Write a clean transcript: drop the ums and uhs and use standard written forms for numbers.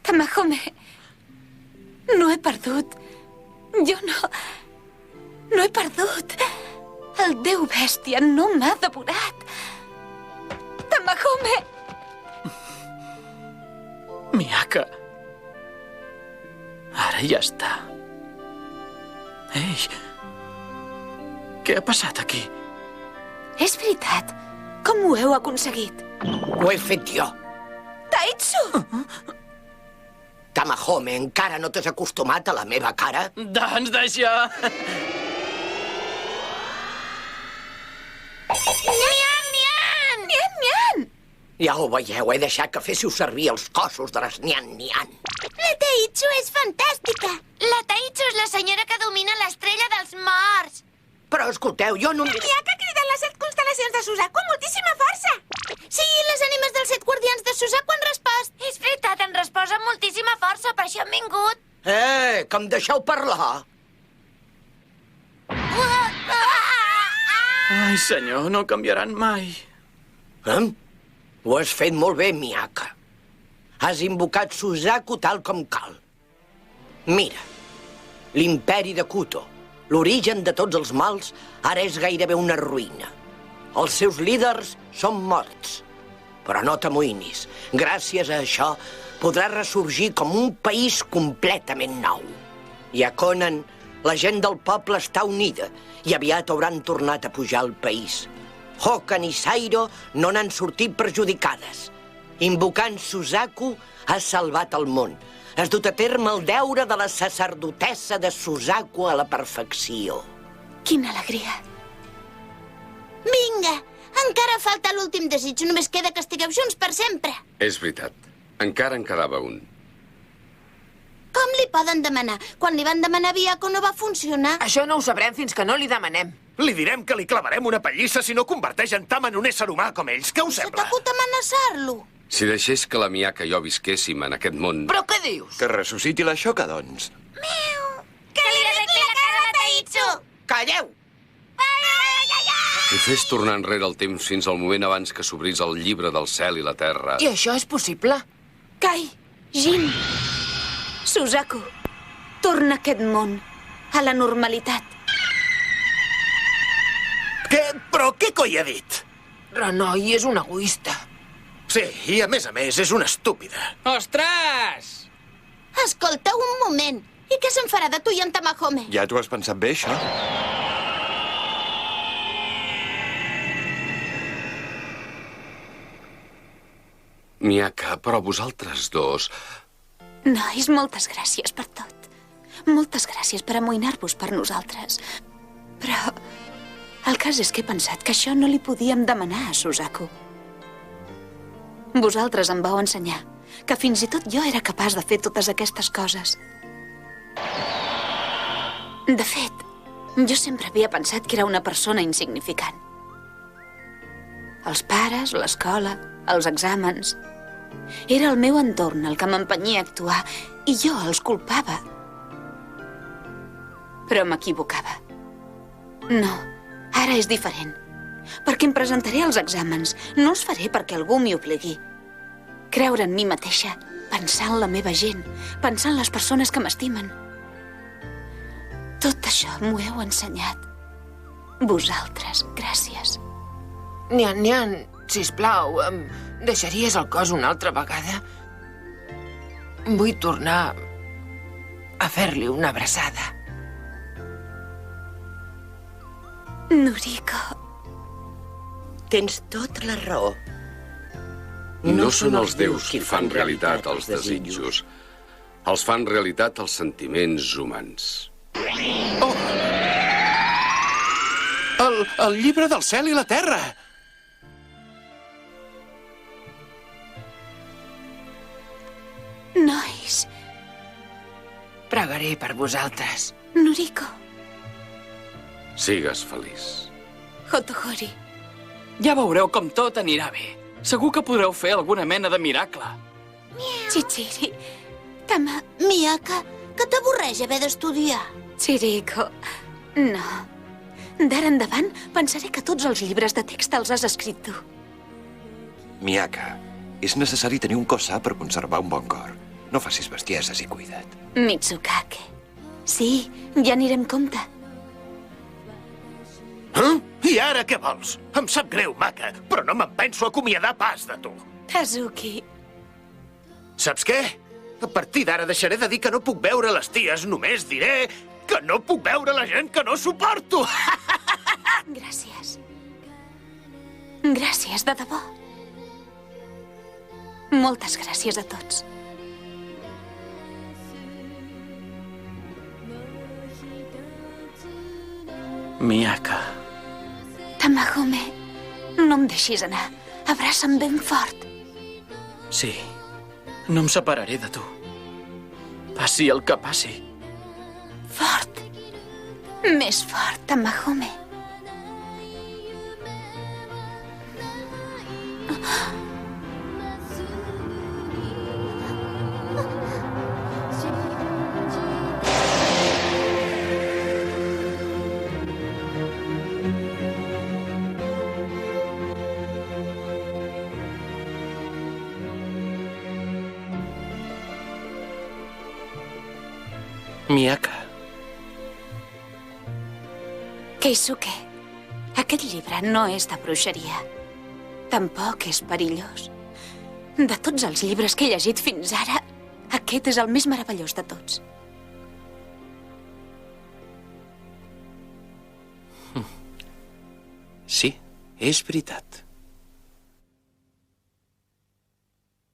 Tamahome, no he perdut. Jo no he perdut. El déu bèstia no m'ha devorat. Tamahome! Miyaka. Ara ja està. Ei, què ha passat aquí? És veritat. Com ho heu aconseguit? Ho he fet jo. Taitsu! Tamahome, encara no t'has acostumat a la meva cara? Doncs d'això... Nian! Ja ho veieu, he deixat que féssiu servir els cossos de les Nian. La Taitsu és fantàstica. La Taitsu és la senyora que domina l'estrella dels morts. Però escolteu, jo no... Miyaka ha cridat les 7 constel·lacions de Suzaku amb moltíssima força. Sí, les ànimes dels 7 guardians de Suzaku han respost. És veritat, han respost amb moltíssima força, per això han vingut. Que em deixeu parlar? Ai, senyor, no canviaran mai. Ho has fet molt bé, Miyaka. Has invocat Suzaku tal com cal. Mira, l'imperi de Kuto, l'origen de tots els mals, ara és gairebé una ruïna. Els seus líders són morts. Però no t'amoïnis. Gràcies a això podrà ressorgir com un país completament nou. I a Konan, la gent del poble està unida i aviat hauran tornat a pujar al país. Hokan i Sairo no n'han sortit perjudicades. Invocant Suzaku, has salvat el món. Has dut a terme el deure de la sacerdotessa de Suzaku a la perfecció. Quina alegria. Vinga, encara falta l'últim desig. Només queda que estigueu junts per sempre. És veritat. Encara en quedava un. Com li poden demanar? Quan li van demanar a Byakuya no va funcionar. Això no ho sabrem fins que no li demanem. Li direm que li clavarem una pallissa si no converteix en Tama en un ésser humà com ells. Què us S'ha sembla? t'acut amenaçar-lo. Si deixés que la Miyaka i jo visquéssim en aquest món... Però què dius? Que ressusciti la Xoca, doncs. Que li arregli la cara a la Taitsu! Calleu! Si fes tornar enrere el temps fins al moment abans que s'obrís el llibre del cel i la terra... I això és possible? Kai, Jin, Suzaku, torna a aquest món, a la normalitat. Què? Però què coi ha dit? Renoi és un egoista. Sí, i a més, és una estúpida. Ostres! Escolta, un moment. I què se'n farà de tu i en Tamahome? Ja t'ho has pensat bé, això? Miyaka, però vosaltres dos... Nois, moltes gràcies per tot. Moltes gràcies per amoïnar-vos per nosaltres. Però el cas és que he pensat que això no li podíem demanar a Suzaku. Vosaltres em vau ensenyar que fins i tot jo era capaç de fer totes aquestes coses. De fet, jo sempre havia pensat que era una persona insignificant. Els pares, l'escola, els exàmens... Era el meu entorn el que m'empenyia a actuar i jo els culpava. Però m'equivocava. No, ara és diferent. Perquè em presentaré als exàmens. No els faré perquè algú m'hi obligui. Creure en mi mateixa, pensar en la meva gent, pensar en les persones que m'estimen. Tot això m'ho heu ensenyat. Vosaltres, gràcies. Nian, sisplau, em deixaries el cos una altra vegada? Vull tornar a fer-li una abraçada. Noriko... Tens tota la raó. No són els déus qui fan realitat els desitjos. Els fan realitat els sentiments humans. Oh! El llibre del cel i la terra! Nois... Pregaré per vosaltres. Noriko... Sigues feliç. Hotohori... Ja veureu com tot anirà bé. Segur que podreu fer alguna mena de miracle. Chichiri... Tama... Miyaka, que t'avorreix haver d'estudiar. Chiriko... No. D'ara endavant pensaré que tots els llibres de text els has escrit tu. Miyaka, és necessari tenir un cos sa per conservar un bon cor. No facis bestieses i cuida't. Mitsukake. Sí, ja anirem compte. I ara què vols? Em sap greu, maca, però no me'n penso acomiadar pas de tu. Kazuki, Saps què? A partir d'ara deixaré de dir que no puc veure les ties, només diré que no puc veure la gent que no suporto. gràcies. Gràcies, de debò. Moltes gràcies a tots. Miyaka. Tamahome, no em deixis anar. Abraça'm ben fort. Sí, no em separaré de tu. Passi el que passi. Fort. Més fort, Tamahome. Miyaka. Keisuke, aquest llibre no és de bruixeria. Tampoc és perillós. De tots els llibres que he llegit fins ara, aquest és el més meravellós de tots. Sí, és veritat.